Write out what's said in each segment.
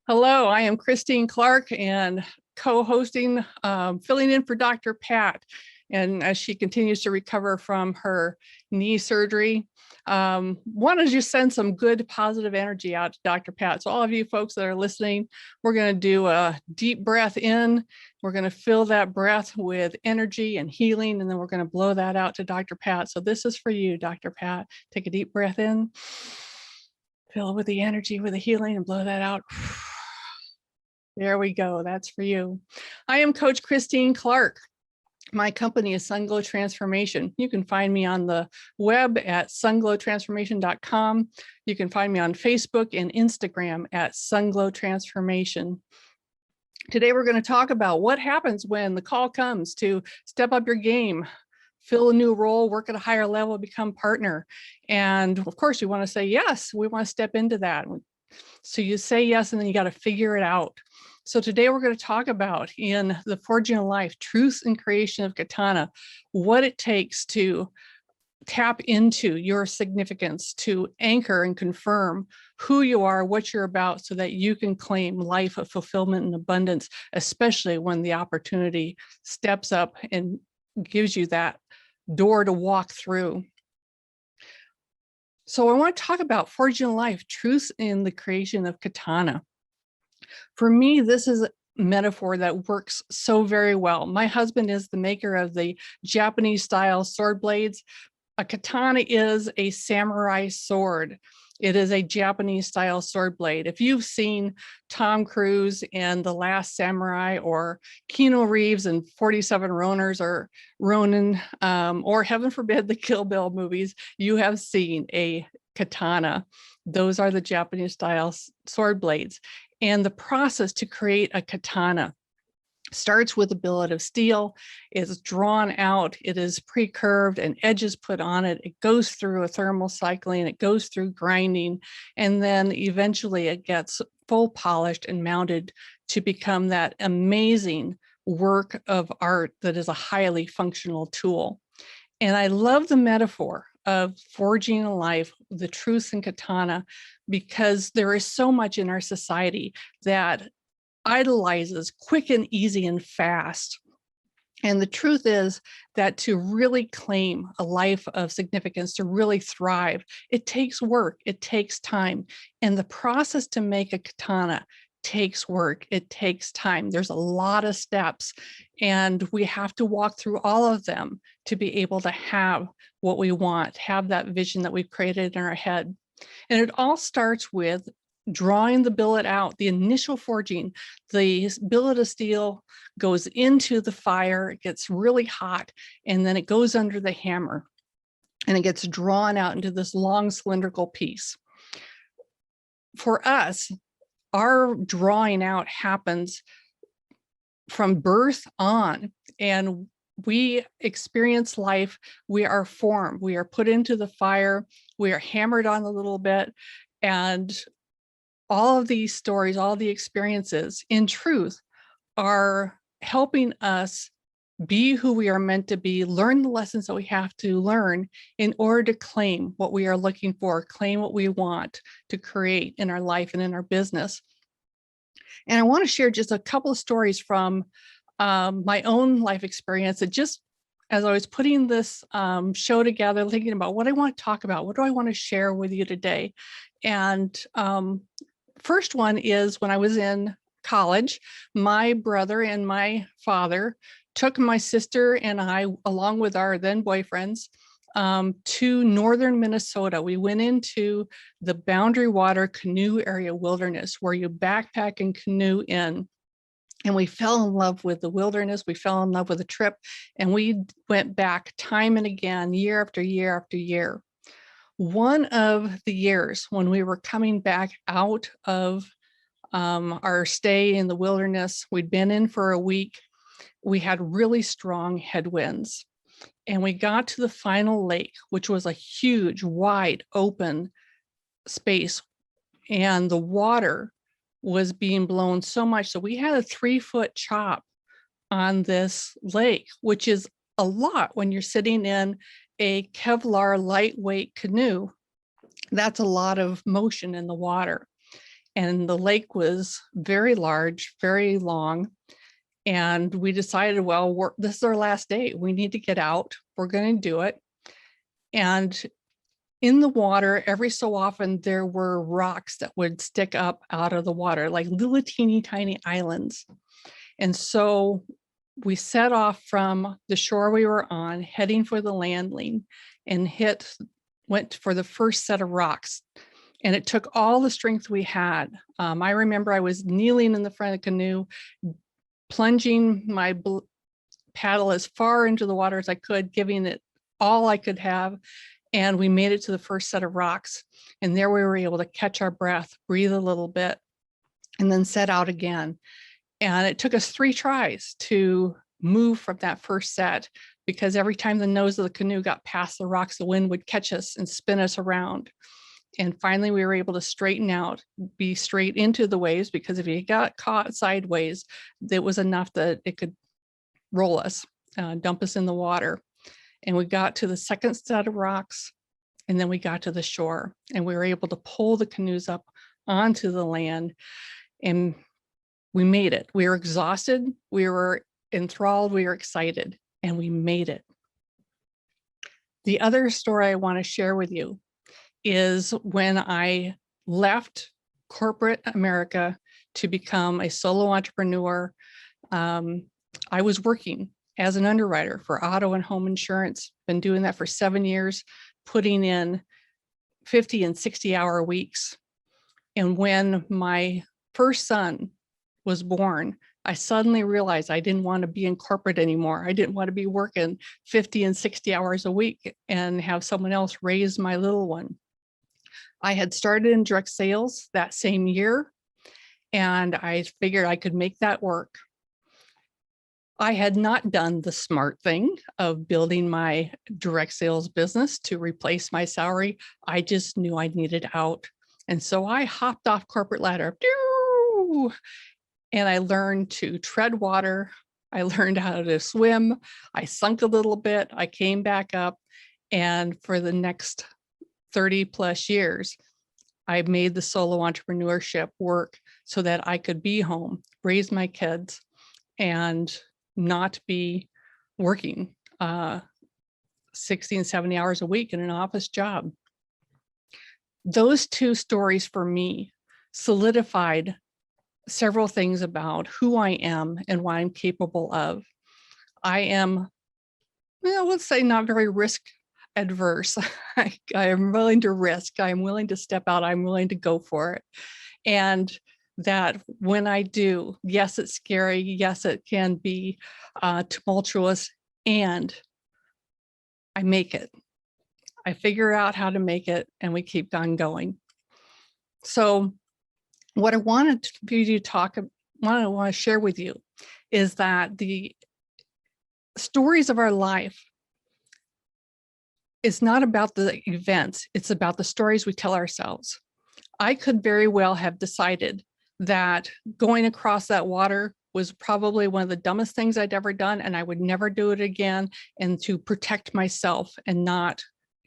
Hello, I am Christine Clark and co-hosting, filling in for Dr. Pat. And as she continues to recover from her knee surgery, want to just send some good positive energy out to Dr. Pat. So all of you folks that are listening, we're going to do a deep breath in. We're going to fill that breath with energy and healing, and then we're going to blow that out to Dr. Pat. So this is for you, Dr. Pat. Take a deep breath in, fill it with the energy, with the healing, and blow that out. There we go. That's for you. I am Coach Christine Clark. My company is Sunglow Transformation. You can find me on the web at sunglowtransformation.com. You can find me on Facebook and Instagram at Sunglow Transformation. Today, we're going to talk about what happens when the call comes to step up your game, fill a new role, work at a higher level, become partner. And of course, we want to say yes, we want to step into that. So you say yes, and then you got to figure it out. So today we're going to talk about, in the Forging a Life, Truth and Creation of Katana, what it takes to tap into your significance, to anchor and confirm who you are, what you're about, so that you can claim life of fulfillment and abundance, especially when the opportunity steps up and gives you that door to walk through. So I want to talk about Forging a Life, Truth in the Creation of Katana. For me, this is a metaphor that works so very well. My husband is the maker of the Japanese style sword blades. A katana is a samurai sword. It is a Japanese style sword blade. If you've seen Tom Cruise in The Last Samurai, or Keanu Reeves in 47 Roners, or Ronin, or heaven forbid, the Kill Bill movies, you have seen a katana. Those are the Japanese style sword blades. And the process to create a katana starts with a billet of steel. It's drawn out, it is pre-curved and edges put on it. It goes through a thermal cycling, it goes through grinding, and then eventually it gets full polished and mounted to become that amazing work of art that is a highly functional tool. And I love the metaphor of forging a life, the truth in katana, because there is so much in our society that idolizes quick and easy and fast. And the truth is that to really claim a life of significance, to really thrive, it takes work, it takes time. And the process to make a katana takes work, it takes time. There's a lot of steps, and we have to walk through all of them to be able to have what we want, have that vision that we've created in our head. And it all starts with drawing the billet out, the initial forging. The billet of steel goes into the fire, it gets really hot, and then it goes under the hammer, and it gets drawn out into this long cylindrical piece. For us, our drawing out happens from birth on, and we experience life. We are formed, we are put into the fire, we are hammered on a little bit, and all of these stories, all the experiences, in truth, are helping us be who we are meant to be, learn the lessons that we have to learn in order to claim what we are looking for, claim what we want to create in our life and in our business. And I want to share just a couple of stories from my own life experience, that just as I was putting this show together, thinking about what I want to talk about, what do I want to share with you today? And first one is, when I was in college, my brother and my father took my sister and I, along with our then boyfriends, to northern Minnesota. We went into the Boundary Water Canoe Area Wilderness, where you backpack and canoe in. And we fell in love with the wilderness. We fell in love with the trip, and we went back time and again, year after year after year. One of the years when we were coming back out of our stay in the wilderness, we'd been in for a week, we had really strong headwinds. And we got to the final lake, which was a huge, wide open space. And the water was being blown so much. So we had a 3-foot chop on this lake, which is a lot when you're sitting in a Kevlar lightweight canoe. That's a lot of motion in the water. And the lake was very large, very long. And we decided, well, this is our last day. We need to get out. We're going to do it. And in the water, every so often, there were rocks that would stick up out of the water, like little teeny tiny islands. And so we set off from the shore we were on, heading for the landing, and went for the first set of rocks. And it took all the strength we had. I remember I was kneeling in the front of the canoe, plunging my paddle as far into the water as I could, giving it all I could have. And we made it to the first set of rocks. And there we were able to catch our breath, breathe a little bit, and then set out again. And it took us 3 tries to move from that first set, because every time the nose of the canoe got past the rocks, the wind would catch us and spin us around. And finally, we were able to straighten out, be straight into the waves, because if you got caught sideways, it was enough that it could roll us, dump us in the water. And we got to the second set of rocks, and then we got to the shore, and we were able to pull the canoes up onto the land, and we made it. We were exhausted, we were enthralled, we were excited, and we made it. The other story I want to share with you is when I left corporate America to become a solo entrepreneur. I was working as an underwriter for auto and home insurance, been doing that for 7 years, putting in 50 and 60-hour weeks. And when my first son was born, I suddenly realized I didn't want to be in corporate anymore. I didn't want to be working 50 and 60 hours a week and have someone else raise my little one. I had started in direct sales that same year, and I figured I could make that work. I had not done the smart thing of building my direct sales business to replace my salary. I just knew I needed out. And so I hopped off corporate ladder, and I learned to tread water. I learned how to swim. I sunk a little bit. I came back up. And for the next 30 plus years, I made the solo entrepreneurship work so that I could be home, raise my kids, and not be working 60 and 70 hours a week in an office job. Those 2 stories for me solidified several things about who I am and what I'm capable of. I am, let's say, not very risk adverse. I am willing to risk. I'm willing to step out. I'm willing to go for it. And that when I do, yes, it's scary. Yes, it can be tumultuous, and I make it. I figure out how to make it, and we keep on going. So what I wanted to want to share with you is that the stories of our life is not about the events. It's about the stories we tell ourselves. I could very well have decided that going across that water was probably one of the dumbest things I'd ever done, and I would never do it again, and to protect myself and not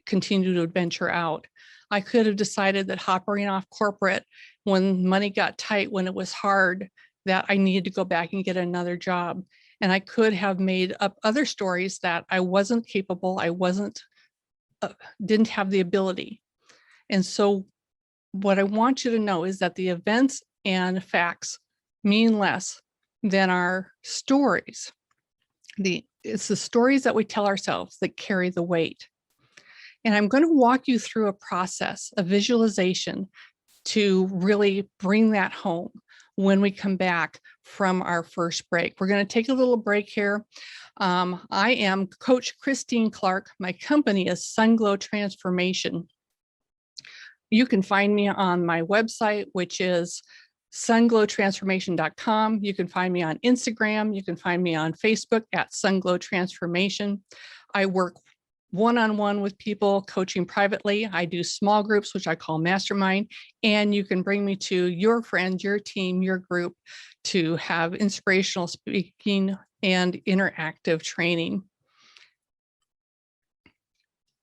continue to adventure out. I could have decided that hopping off corporate when money got tight, when it was hard, that I needed to go back and get another job. And I could have made up other stories that I wasn't capable, didn't have the ability. And so what I want you to know is that the events and facts mean less than our stories. It's the stories that we tell ourselves that carry the weight. And I'm going to walk you through a process, a visualization, to really bring that home when we come back from our first break. We're going to take a little break here. I am Coach Christine Clark. My company is Sunglow Transformation. You can find me on my website, which is sunglowtransformation.com. You can find me on Instagram. You can find me on Facebook at Sunglow Transformation. I work one-on-one with people, coaching privately. I do small groups, which I call mastermind, and you can bring me to your friends, your team, your group to have inspirational speaking and interactive training.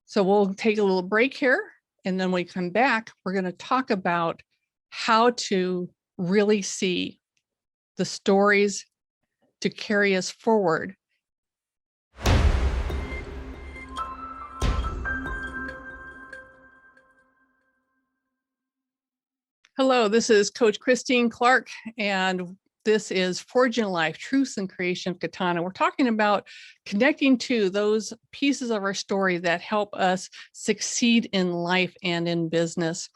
So we'll take a little break here, and then when we come back, we're going to talk about how to really see the stories to carry us forward. Hello, this is Coach Christine Clark, and this is Forging Life, Truth and Creation of Katana. We're talking about connecting to those pieces of our story that help us succeed in life and in business.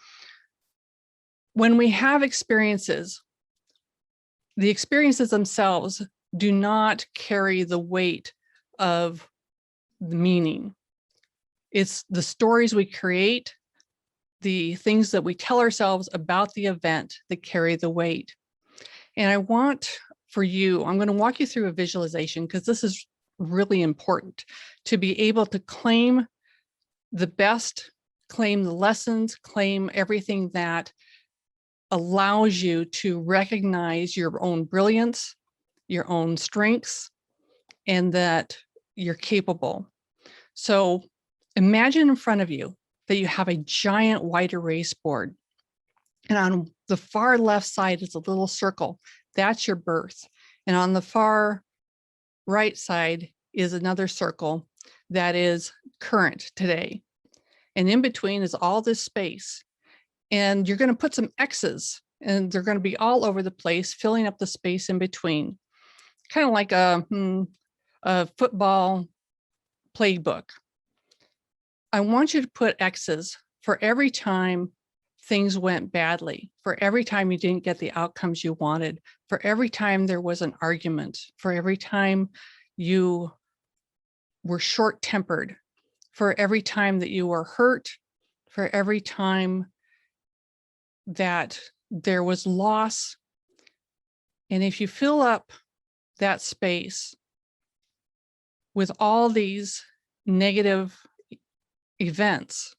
When we have experiences, the experiences themselves do not carry the weight of the meaning. It's the stories we create, the things that we tell ourselves about the event that carry the weight. And I want for you, I'm going to walk you through a visualization because this is really important to be able to claim the best, claim the lessons, claim everything that allows you to recognize your own brilliance, your own strengths, and that you're capable. So imagine in front of you that you have a giant white erase board. And on the far left side is a little circle. That's your birth. And on the far right side is another circle that is current today. And in between is all this space. And you're going to put some X's, and they're going to be all over the place, filling up the space in between. Kind of like a football playbook. I want you to put X's for every time things went badly, for every time you didn't get the outcomes you wanted, for every time there was an argument, for every time you were short-tempered, for every time that you were hurt, for every time that there was loss. And if you fill up that space with all these negative events,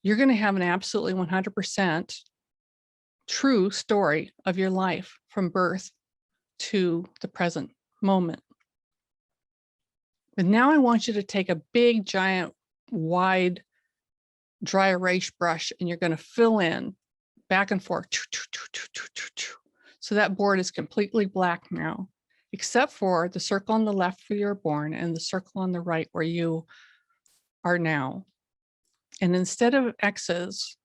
you're going to have an absolutely 100% true story of your life from birth to the present moment. But now I want you to take a big, giant, wide, dry erase brush, and you're going to fill in back and forth. So that board is completely black now, except for the circle on the left where you're born and the circle on the right where you are now. And instead of X's,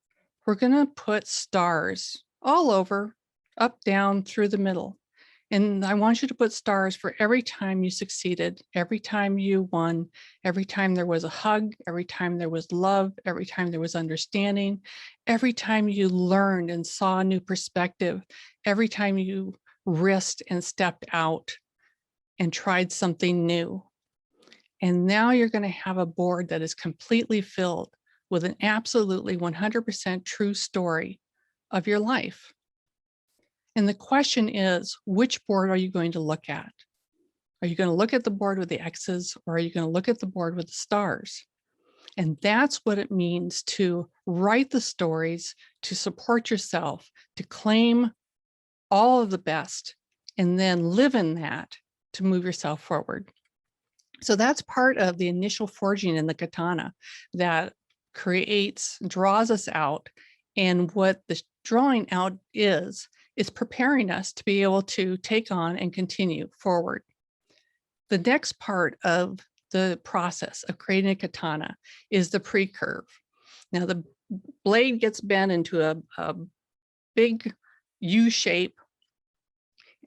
we're going to put stars all over, up, down, through the middle. And I want you to put stars for every time you succeeded, every time you won, every time there was a hug, every time there was love, every time there was understanding, every time you learned and saw a new perspective, every time you risked and stepped out and tried something new. And now you're going to have a board that is completely filled with an absolutely 100% true story of your life. And the question is, which board are you going to look at? Are you going to look at the board with the X's, or are you going to look at the board with the stars? And that's what it means to write the stories, to support yourself, to claim all of the best, and then live in that to move yourself forward. So that's part of the initial forging in the katana that draws us out. And what the drawing out is preparing us to be able to take on and continue forward. The next part of the process of creating a katana is the pre-curve. Now the blade gets bent into a big U shape,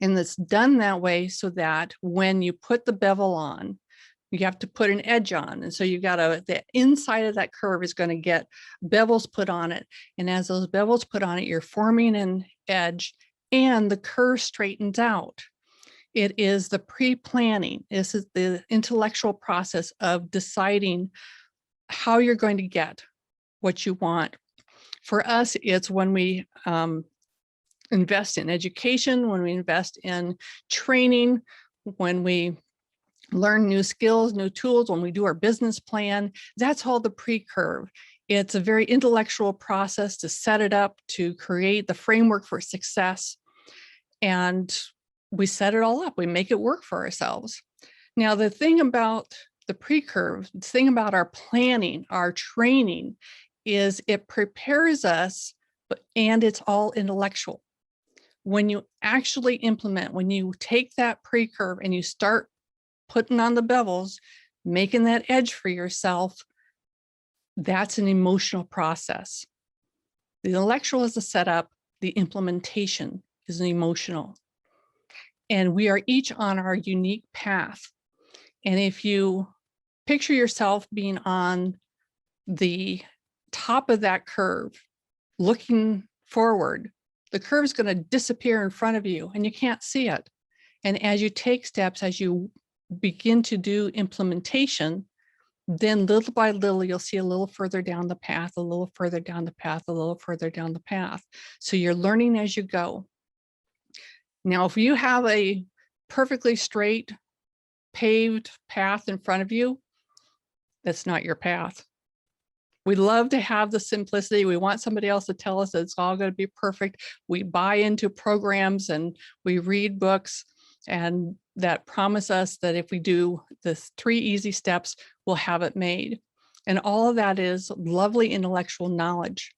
and it's done that way so that when you put the bevel on, you have to put an edge on. And so you got the inside of that curve is going to get bevels put on it. And as those bevels put on it, you're forming an edge and the curve straightens out. It is the pre-planning. This is the intellectual process of deciding how you're going to get what you want. For us, it's when we invest in education, when we invest in training, when we learn new skills, new tools, when we do our business plan. That's all the pre-curve. It's a very intellectual process to set it up, to create the framework for success. And we set it all up. We make it work for ourselves. Now, the thing about the pre-curve, the thing about our planning, our training, is it prepares us, and it's all intellectual. When you actually implement, when you take that pre-curve and you start putting on the bevels, making that edge for yourself, that's an emotional process. The intellectual is the setup, the implementation is an emotional. And we are each on our unique path. And if you picture yourself being on the top of that curve, looking forward, the curve is going to disappear in front of you and you can't see it. And as you take steps, as you begin to do implementation, then little by little, you'll see a little further down the path, a little further down the path, a little further down the path. So you're learning as you go. Now, if you have a perfectly straight paved path in front of you, that's not your path. We love to have the simplicity. We want somebody else to tell us that it's all going to be perfect. We buy into programs and we read books and that promise us that if we do the 3 easy steps, we'll have it made. And all of that is lovely intellectual knowledge,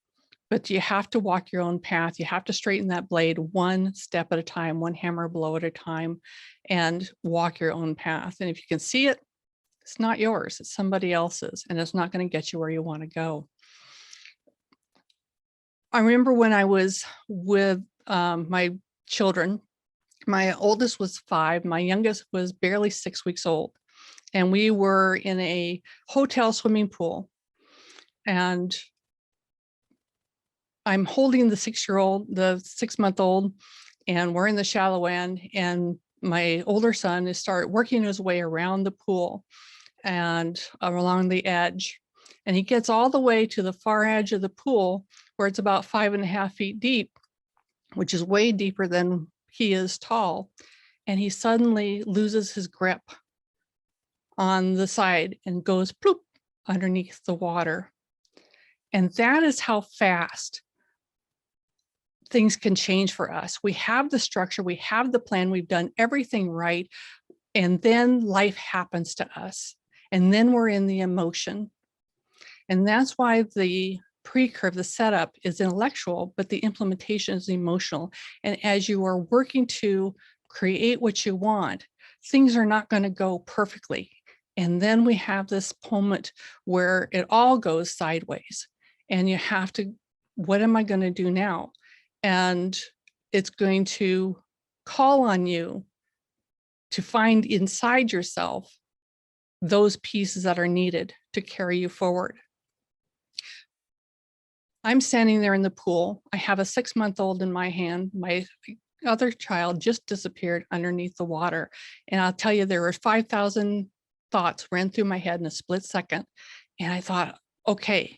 but you have to walk your own path. You have to straighten that blade one step at a time, one hammer blow at a time, and walk your own path. And if you can see it, it's not yours, it's somebody else's, and it's not going to get you where you want to go. I remember when I was with my children, my oldest was 5, my youngest was barely 6 weeks old, and we were in a hotel swimming pool. And I'm holding the 6-month-old, and we're in the shallow end, and my older son is working his way around the pool and along the edge. And he gets all the way to the far edge of the pool where it's about 5.5 feet deep, which is way deeper than he is tall. And he suddenly loses his grip on the side and goes ploop underneath the water. And that is how fast things can change for us. We have the structure, we have the plan, we've done everything right, and then life happens to us. And then we're in the emotion. And that's why the pre-curve, the setup, is intellectual, but the implementation is emotional. And as you are working to create what you want, things are not going to go perfectly. And then we have this moment where it all goes sideways. And you have to, what am I going to do now? And it's going to call on you to find inside yourself those pieces that are needed to carry you forward. I'm standing there in the pool. I have a 6-month-old in my hand. My other child just disappeared underneath the water. And I'll tell you, there were 5,000 thoughts ran through my head in a split second. And I thought, okay,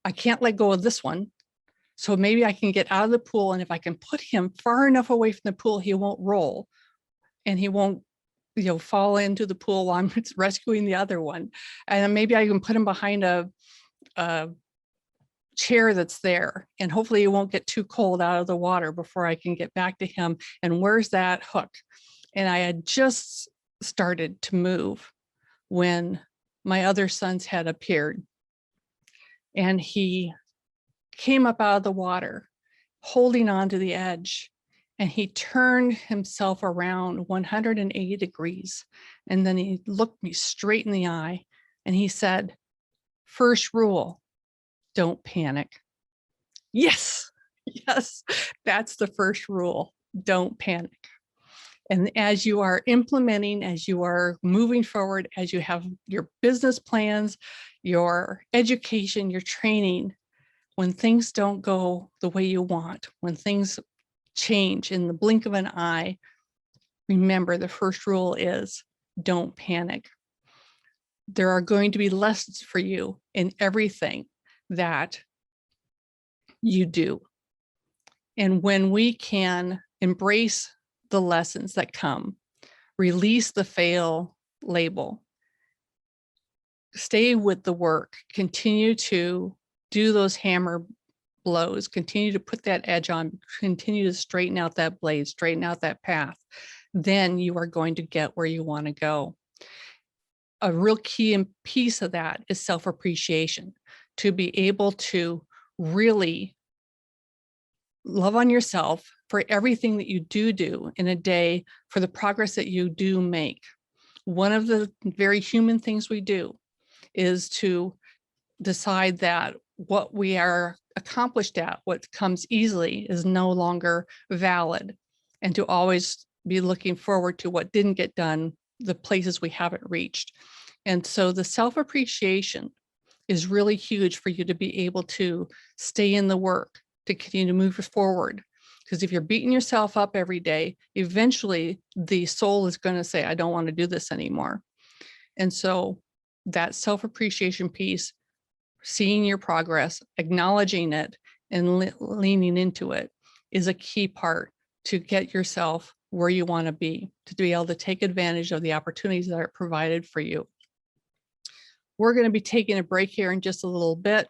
I can't let go of this one. So maybe I can get out of the pool. And if I can put him far enough away from the pool, he won't roll and he won't, fall into the pool while I'm rescuing the other one. And maybe I can put him behind a chair that's there, and hopefully it won't get too cold out of the water before I can get back to him. And where's that hook? And I had just started to move when my other son's head appeared. And he came up out of the water, holding on to the edge. And he turned himself around 180 degrees. And then he looked me straight in the eye and he said, "First rule, don't panic." Yes, yes, that's the first rule. Don't panic. And as you are implementing, as you are moving forward, as you have your business plans, your education, your training, when things don't go the way you want, when things change in the blink of an eye, remember the first rule is don't panic. There are going to be lessons for you in everything that you do. And when we can embrace the lessons that come, release the fail label, stay with the work, continue to do those hammer blows, continue to put that edge on, continue to straighten out that blade, straighten out that path, then you are going to get where you want to go. A real key piece of that is self-appreciation, to be able to really love on yourself for everything that you do in a day, for the progress that you do make. One of the very human things we do is to decide that what we are accomplished at, what comes easily, is no longer valid, and to always be looking forward to what didn't get done, the places we haven't reached. And so the self-appreciation is really huge for you to be able to stay in the work, to continue to move forward. Because if you're beating yourself up every day, eventually the soul is going to say, I don't want to do this anymore. And so that self-appreciation piece, seeing your progress, acknowledging it, and leaning into it is a key part to get yourself where you want to be able to take advantage of the opportunities that are provided for you. We're going to be taking a break here in just a little bit.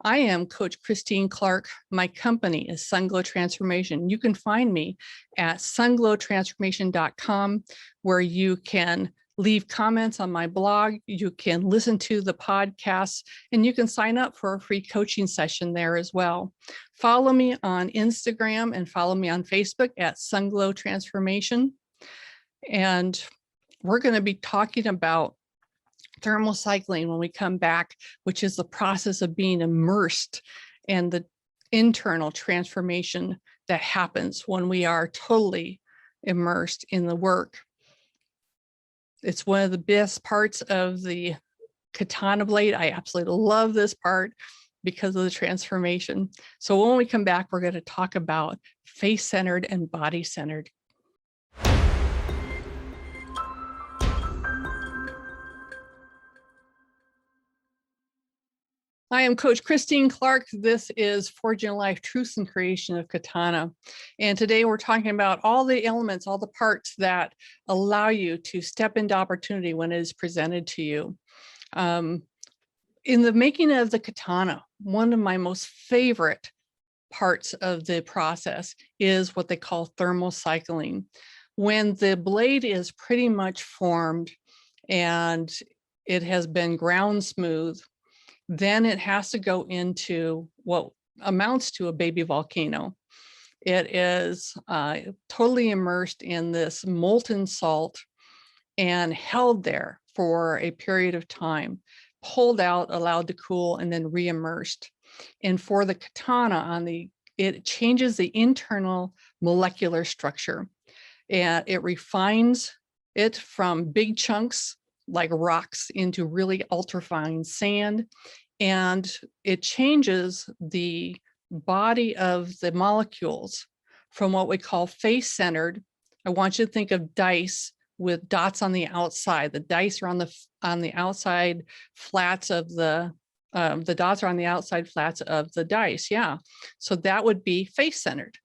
I am Coach Christine Clark. My company is Sunglow Transformation. You can find me at sunglowtransformation.com, where you can leave comments on my blog. You can listen to the podcasts, and you can sign up for a free coaching session there as well. Follow me on Instagram and follow me on Facebook at Sunglow Transformation. And we're going to be talking about thermal cycling when we come back, which is the process of being immersed and the internal transformation that happens when we are totally immersed in the work. It's one of the best parts of the katana blade. I absolutely love this part because of the transformation. So when we come back, we're going to talk about face-centered and body-centered. I am Coach Christine Clark. This is Forging Life, Truths and Creation of Katana. And today we're talking about all the elements, all the parts that allow you to step into opportunity when it is presented to you. In the making of the katana, one of my most favorite parts of the process is what they call thermal cycling. When the blade is pretty much formed and it has been ground smooth, then it has to go into what amounts to a baby volcano. It is totally immersed in this molten salt and held there for a period of time, pulled out, allowed to cool, and then re-immersed. And for the katana, it changes the internal molecular structure, and it refines it from big chunks like rocks into really ultrafine sand. And it changes the body of the molecules from what we call face-centered. I want you to think of dice with dots on the outside. The dice are on the outside flats of the dots are on the outside flats of the dice. Yeah. So that would be face-centered.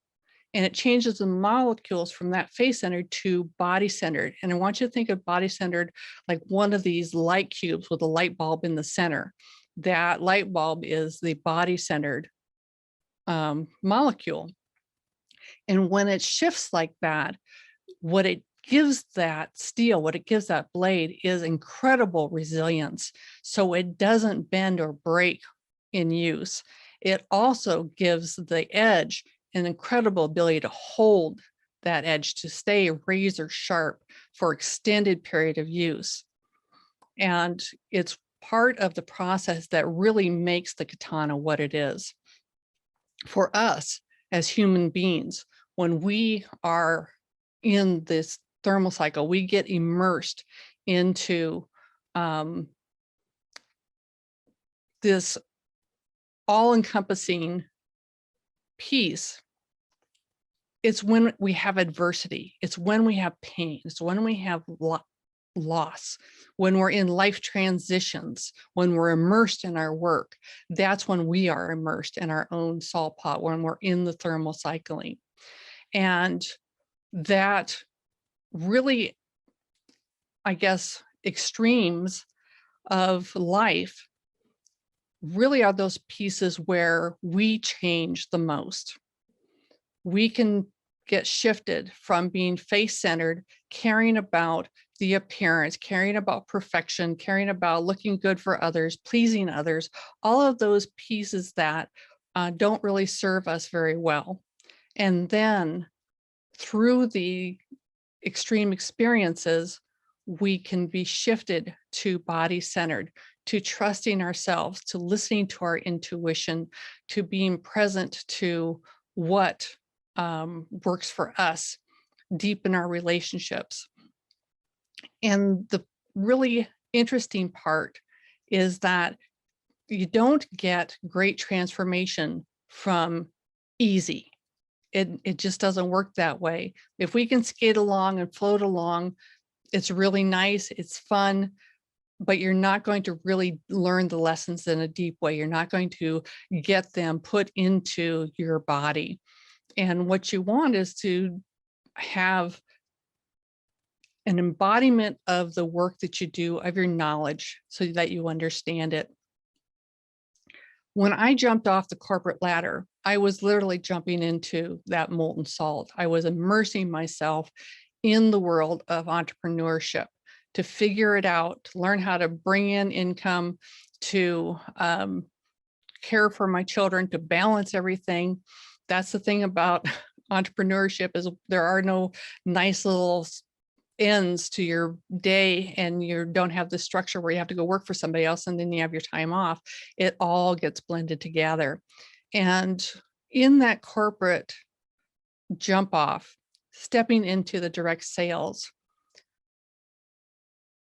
And it changes the molecules from that face-centered to body-centered. And I want you to think of body-centered like one of these light cubes with a light bulb in the center. That light bulb is the body-centered molecule. And when it shifts like that, what it gives that steel, what it gives that blade is incredible resilience. So it doesn't bend or break in use. It also gives the edge an incredible ability to hold that edge, to stay razor sharp for extended period of use. And it's part of the process that really makes the katana what it is. For us as human beings, when we are in this thermal cycle, we get immersed into this all-encompassing piece. It's when we have adversity. It's when we have pain. It's when we have loss, when we're in life transitions, when we're immersed in our work. That's when we are immersed in our own salt pot, when we're in the thermal cycling. And that really, I guess, extremes of life really are those pieces where we change the most. We can get shifted from being face-centered, caring about the appearance, caring about perfection, caring about looking good for others, pleasing others, all of those pieces that don't really serve us very well. And then through the extreme experiences, we can be shifted to body-centered, to trusting ourselves, to listening to our intuition, to being present to what works for us deep in our relationships. And the really interesting part is that you don't get great transformation from easy. It just doesn't work that way. If we can skate along and float along, it's really nice, it's fun, but you're not going to really learn the lessons in a deep way. You're not going to get them put into your body. And what you want is to have an embodiment of the work that you do, of your knowledge, so that you understand it. When I jumped off the corporate ladder, I was literally jumping into that molten salt. I was immersing myself in the world of entrepreneurship to figure it out, to learn how to bring in income, to care for my children, to balance everything. That's the thing about entrepreneurship, is there are no nice little ends to your day, and you don't have the structure where you have to go work for somebody else and then you have your time off. It all gets blended together. And in that corporate jump off, stepping into the direct sales,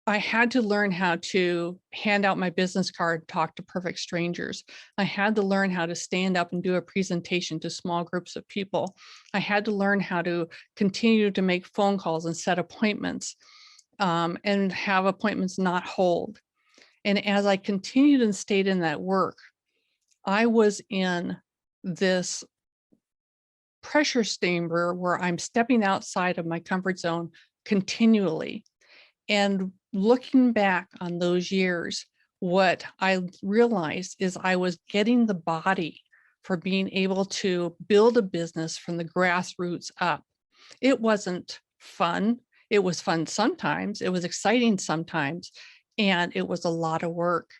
I had to learn how to hand out my business card, talk to perfect strangers. I had to learn how to stand up and do a presentation to small groups of people. I had to learn how to continue to make phone calls and set appointments, and have appointments not hold. And as I continued and stayed in that work, I was in this pressure chamber where I'm stepping outside of my comfort zone continually. And looking back on those years, what I realized is I was getting the body for being able to build a business from the grassroots up. It wasn't fun. It was fun sometimes. It was exciting sometimes. And it was a lot of work.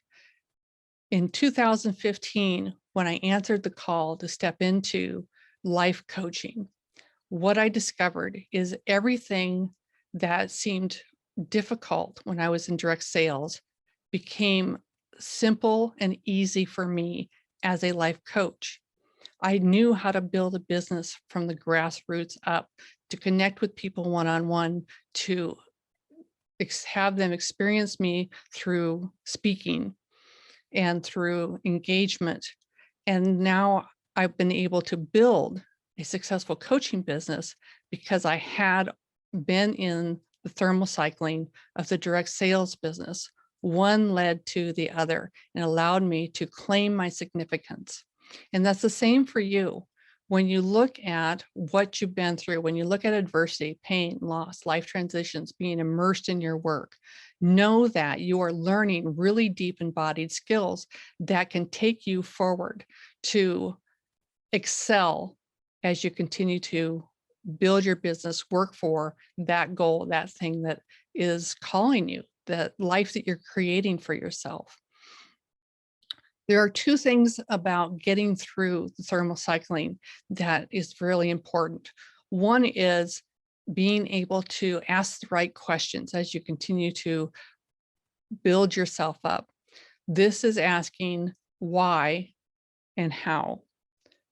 In 2015, when I answered the call to step into life coaching, what I discovered is everything that seemed difficult when I was in direct sales became simple and easy for me as a life coach. I knew how to build a business from the grassroots up, to connect with people one-on-one, to have them experience me through speaking and through engagement. And now I've been able to build a successful coaching business because I had been in the thermal cycling of the direct sales business. One led to the other and allowed me to claim my significance. And that's the same for you. When you look at what you've been through, when you look at adversity, pain, loss, life transitions, being immersed in your work, know that you are learning really deep embodied skills that can take you forward to excel as you continue to build your business, work for that goal, that thing that is calling you, that life that you're creating for yourself. There are two things about getting through the thermal cycling that is really important. One is being able to ask the right questions as you continue to build yourself up. This is asking why and how.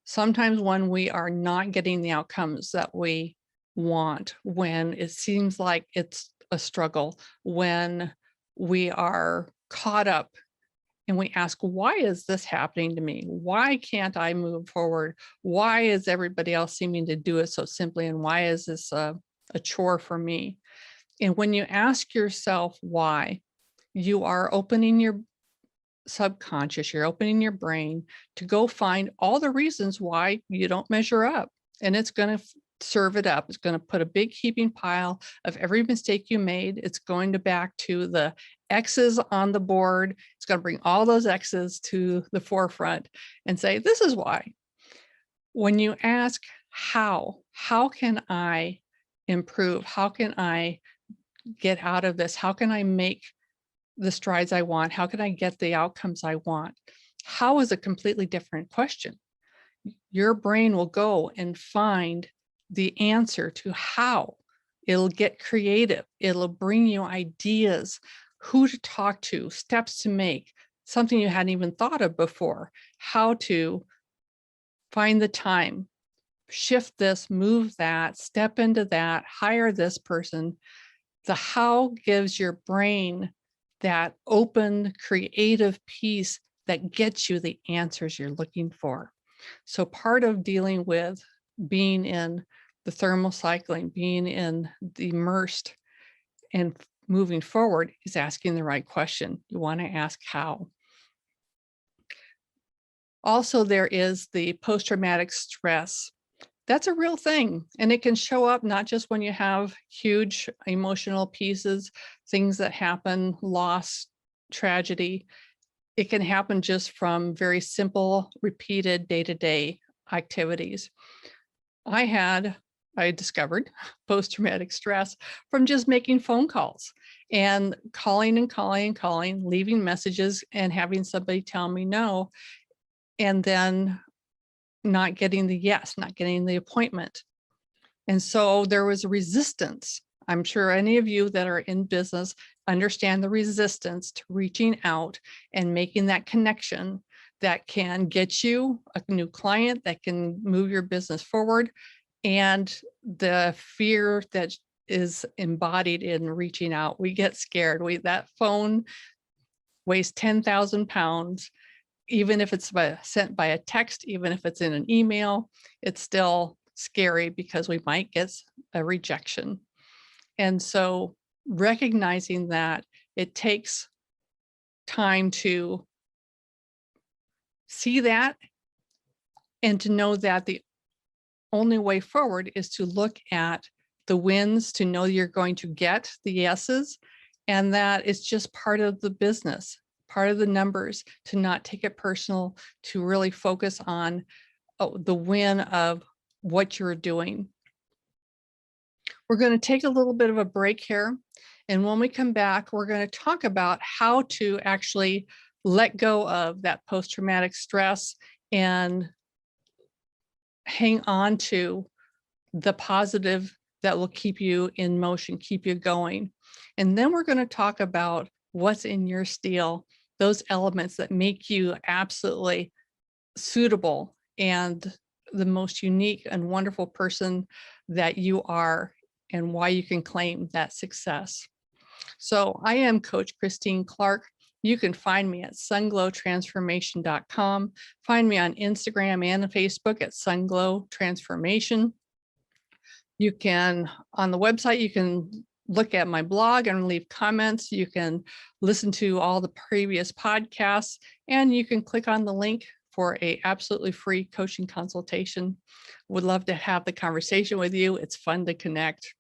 Sometimes when we are not getting the outcomes that we want, when it seems like it's a struggle, when we are caught up and we ask, why is this happening to me? Why can't I move forward? Why is everybody else seeming to do it so simply? And why is this a chore for me? And when you ask yourself why, you are opening your subconscious, you're opening your brain to go find all the reasons why you don't measure up. And it's going to serve it up. It's going to put a big heaping pile of every mistake you made. It's going to back to the X's on the board. It's It's going to bring all those X's to the forefront and say, this is why. When you ask how can I improve? How can I get out of this? How can I make the strides I want? How can I get the outcomes I want? How is a completely different question. Your brain will go and find the answer to how. It'll get creative. It'll bring you ideas, who to talk to, steps to make, something you hadn't even thought of before, how to find the time, shift this, move that, step into that, hire this person. The how gives your brain that open, creative piece that gets you the answers you're looking for. So part of dealing with being in the thermal cycling, being in the immersed and moving forward is asking the right question. You want to ask how. Also, there is the post-traumatic stress. That's a real thing. And it can show up not just when you have huge emotional pieces, things that happen, loss, tragedy. It can happen just from very simple, repeated day-to-day activities. I discovered post-traumatic stress from just making phone calls and calling and calling and calling, leaving messages and having somebody tell me no, and then not getting the yes, not getting the appointment. And so there was a resistance. I'm sure any of you that are in business understand the resistance to reaching out and making that connection that can get you a new client, that can move your business forward, and the fear that is embodied in reaching out. We get scared. That phone weighs 10,000 pounds. Even if it's sent by a text, even if it's in an email, it's still scary because we might get a rejection. And so recognizing that it takes time to see that and to know that the only way forward is to look at the wins, to know you're going to get the yeses, and that it's just part of the business, part of the numbers, to not take it personal, to really focus on the win of what you're doing. We're going to take a little bit of a break here. And when we come back, we're going to talk about how to actually let go of that post-traumatic stress and hang on to the positive that will keep you in motion, keep you going. And then we're going to talk about what's in your steel, those elements that make you absolutely suitable and the most unique and wonderful person that you are, and why you can claim that success. So I am Coach Christine Clark. You can find me at sunglowtransformation.com. Find me on Instagram and Facebook at Sunglow Transformation. You can, on the website, you can look at my blog and leave comments. You can listen to all the previous podcasts, and you can click on the link for a absolutely free coaching consultation. Would love to have the conversation with you. It's fun to connect.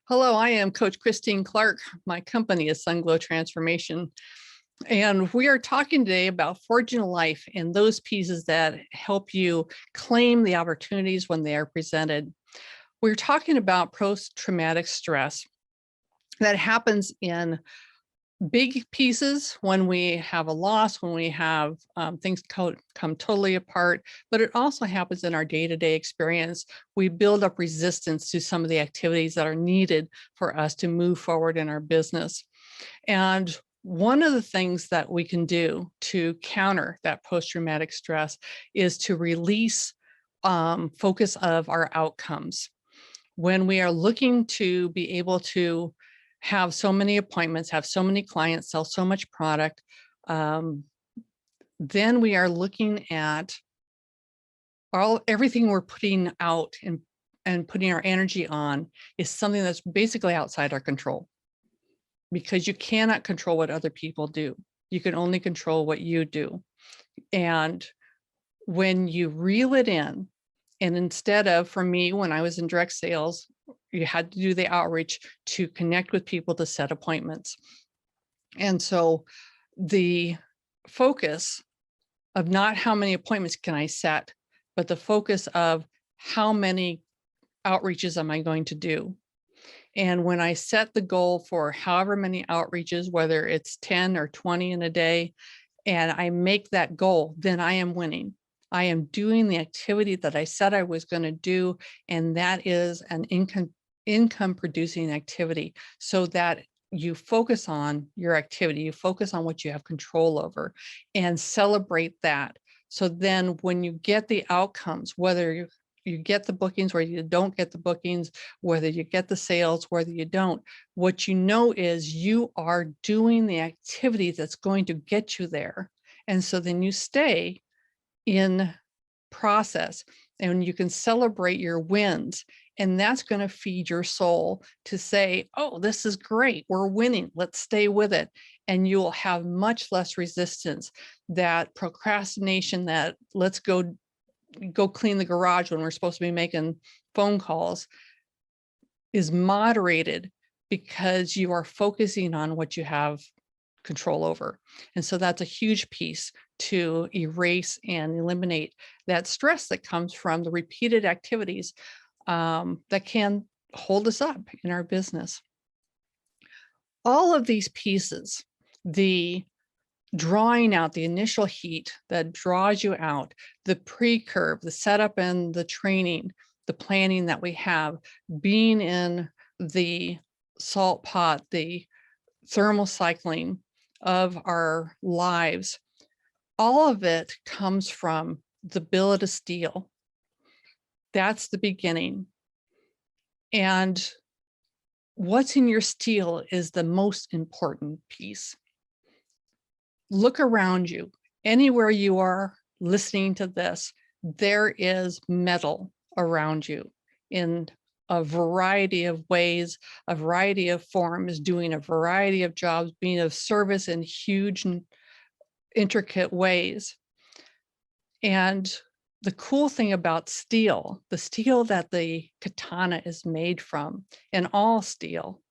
Hello, I am Coach Christine Clark. My company is Sunglow Transformation. And we are talking today about forging a life and those pieces that help you claim the opportunities when they are presented. We're talking about post-traumatic stress that happens in big pieces when we have a loss, when we have things come totally apart, but it also happens in our day-to-day experience. We build up resistance to some of the activities that are needed for us to move forward in our business. And one of the things that we can do to counter that post-traumatic stress is to release focus of our outcomes. When we are looking to be able to have so many appointments, have so many clients, sell so much product, then we are looking at everything we're putting out and putting our energy on is something that's basically outside our control, because you cannot control what other people do. You can only control what you do. And when you reel it in And instead of, for me, when I was in direct sales, you had to do the outreach to connect with people to set appointments. And so the focus of not how many appointments can I set, but the focus of how many outreaches am I going to do? And when I set the goal for however many outreaches, whether it's 10 or 20 in a day, and I make that goal, then I am winning. I am doing the activity that I said I was going to do, and that is an income producing activity, so that you focus on your activity, you focus on what you have control over, and celebrate that. So then when you get the outcomes, whether you get the bookings or you don't get the bookings, whether you get the sales, whether you don't, what you know is you are doing the activity that's going to get you there. And so then you stay in process and you can celebrate your wins. And that's going to feed your soul to say, oh, this is great. We're winning. Let's stay with it. And you'll have much less resistance. That procrastination, that let's go clean the garage when we're supposed to be making phone calls, is moderated because you are focusing on what you have control over. And so that's a huge piece to erase and eliminate that stress that comes from the repeated activities that can hold us up in our business. All of these pieces, the drawing out, the initial heat that draws you out, the pre-curve, the setup and the training, the planning that we have, being in the salt pot, the thermal cycling of our lives, all of it comes from the billet of steel. That's the beginning. And what's in your steel is the most important piece. Look around you. Anywhere you are listening to this, there is metal around you in a variety of ways, a variety of forms, doing a variety of jobs, being of service in huge and intricate ways. And the cool thing about steel, the steel that the katana is made from, and all steel,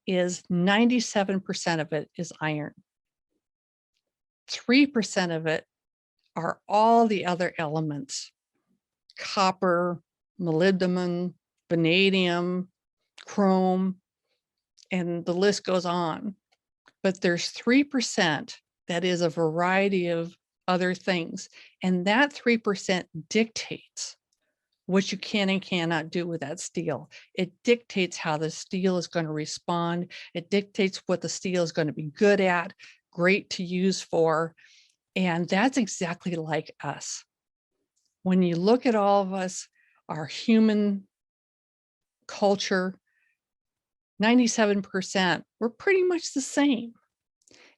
is 97% of it is iron. 3% of it are all the other elements: copper, molybdenum, vanadium, chrome, and the list goes on. But there's 3% that is a variety of other things. And that 3% dictates what you can and cannot do with that steel. It dictates how the steel is going to respond. It dictates what the steel is going to be good at, great to use for. And that's exactly like us. When you look at all of us, our human culture, 97%, we're pretty much the same.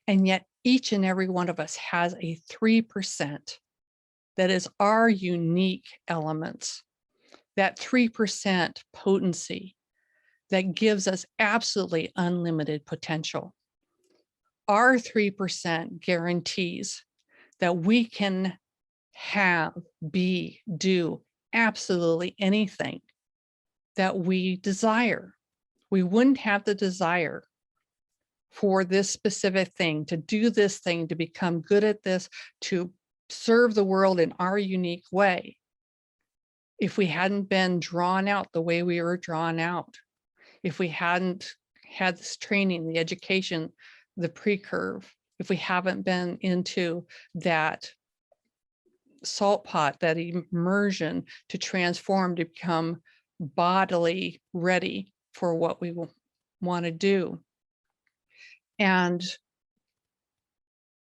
And yet each and every one of us has a 3% that is our unique elements, that 3% potency that gives us absolutely unlimited potential. Our 3% guarantees that we can have, be, do absolutely anything that we desire. We wouldn't have the desire for this specific thing, to do this thing, to become good at this, to serve the world in our unique way, if we hadn't been drawn out the way we were drawn out, if we hadn't had this training, the education, the pre-curve, if we haven't been into that salt pot, that immersion to transform, to become bodily ready for what we want to do. And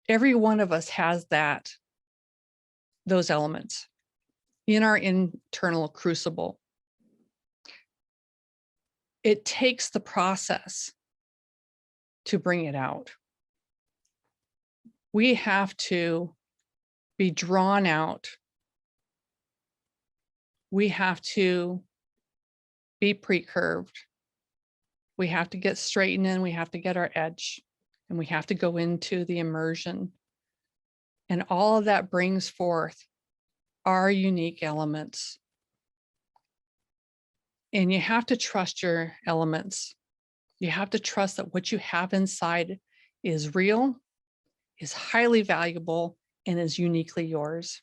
every one of us has those elements in our internal crucible. It takes the process to bring it out. We have to be drawn out. We have to be pre-curved. We have to get straightened in, we have to get our edge, and we have to go into the immersion. And all of that brings forth our unique elements And you have to trust your elements. You have to trust that what you have inside is real, is highly valuable, and is uniquely yours.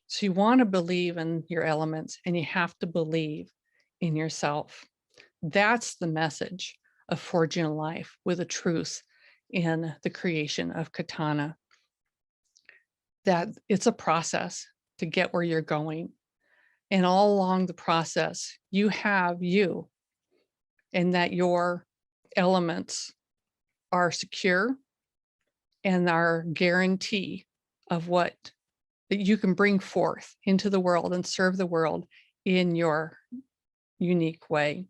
So you want to believe in your elements, and you have to believe in yourself. That's the message of Forging a Life with a Truth in the creation of Katana. That it's a process to get where you're going. And all along the process, you have you, and that your elements are secure and are guarantee of what that you can bring forth into the world and serve the world in your unique way.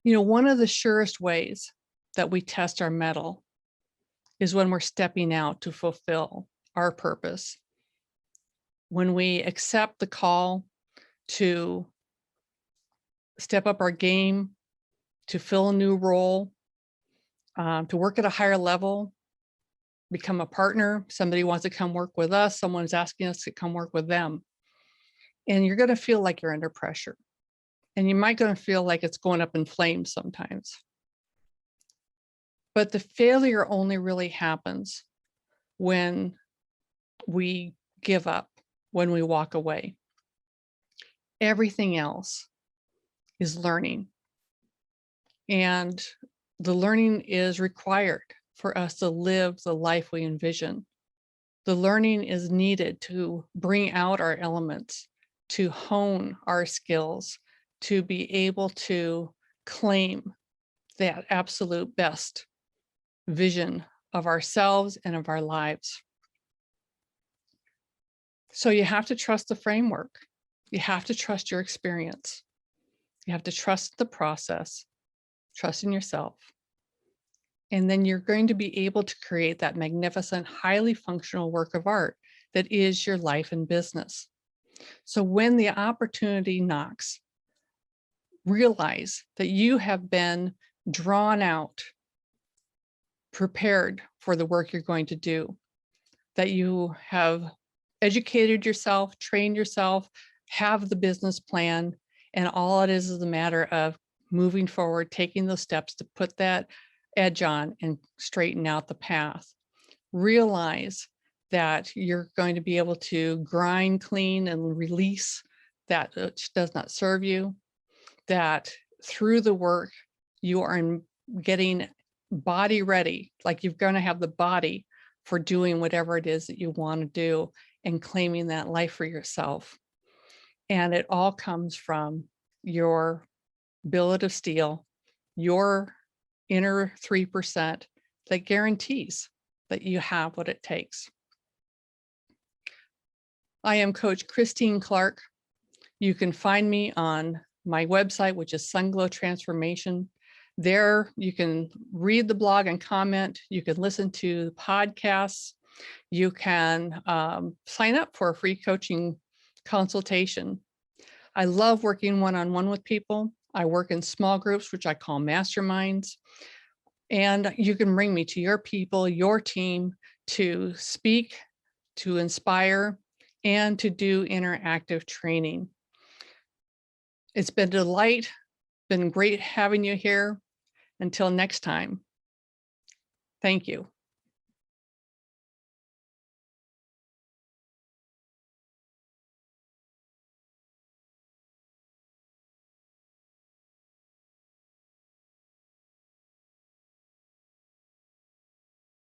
You know, one of the surest ways that we test our mettle is when we're stepping out to fulfill our purpose. When we accept the call to step up our game, to fill a new role, to work at a higher level, become a partner. Somebody wants to come work with us. Someone's asking us to come work with them. And you're going to feel like you're under pressure. And you might going to feel like it's going up in flames sometimes. But the failure only really happens when we give up, when we walk away. Everything else is learning. And the learning is required for us to live the life we envision. The learning is needed to bring out our elements, to hone our skills, to be able to claim that absolute best vision of ourselves and of our lives. So you have to trust the framework. You have to trust your experience. You have to trust the process, trust in yourself. And then you're going to be able to create that magnificent, highly functional work of art that is your life and business. So when the opportunity knocks, realize that you have been drawn out, prepared for the work you're going to do, that you have educated yourself, trained yourself, have the business plan, and all it is a matter of moving forward, taking those steps to put that edge on and straighten out the path. Realize that you're going to be able to grind, clean, and release that which does not serve you, that through the work, you are getting body ready, like you're going to have the body for doing whatever it is that you want to do and claiming that life for yourself. And it all comes from your billet of steel, your inner 3% that guarantees that you have what it takes. I am Coach Christine Clark. You can find me on my website, which is Sunglow Transformation. There you can read the blog and comment. You can listen to podcasts. You can sign up for a free coaching consultation. I love working one-on-one with people. I work in small groups, which I call masterminds. And you can bring me to your people, your team, to speak, to inspire, and to do interactive training. It's been a delight, been great having you here. Until next time, thank you.